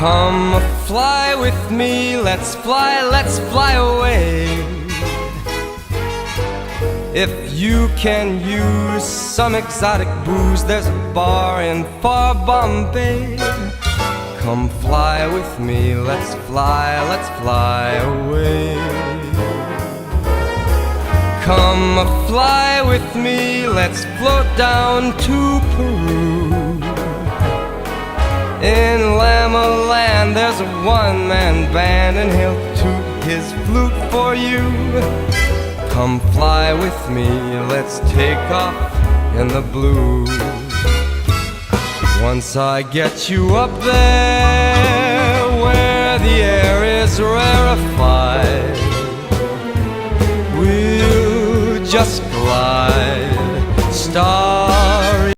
Come fly with me, let's fly away. If you can use some exotic booze, there's a bar in far Bombay. Come fly with me, let's fly away. Come fly with me, let's float down to Peru. In Lama Land there's a one-man band, and he'll toot his flute for you. Come fly with me, let's take off in the blue. Once I get you up there where the air is rarefied, we'll just glide, start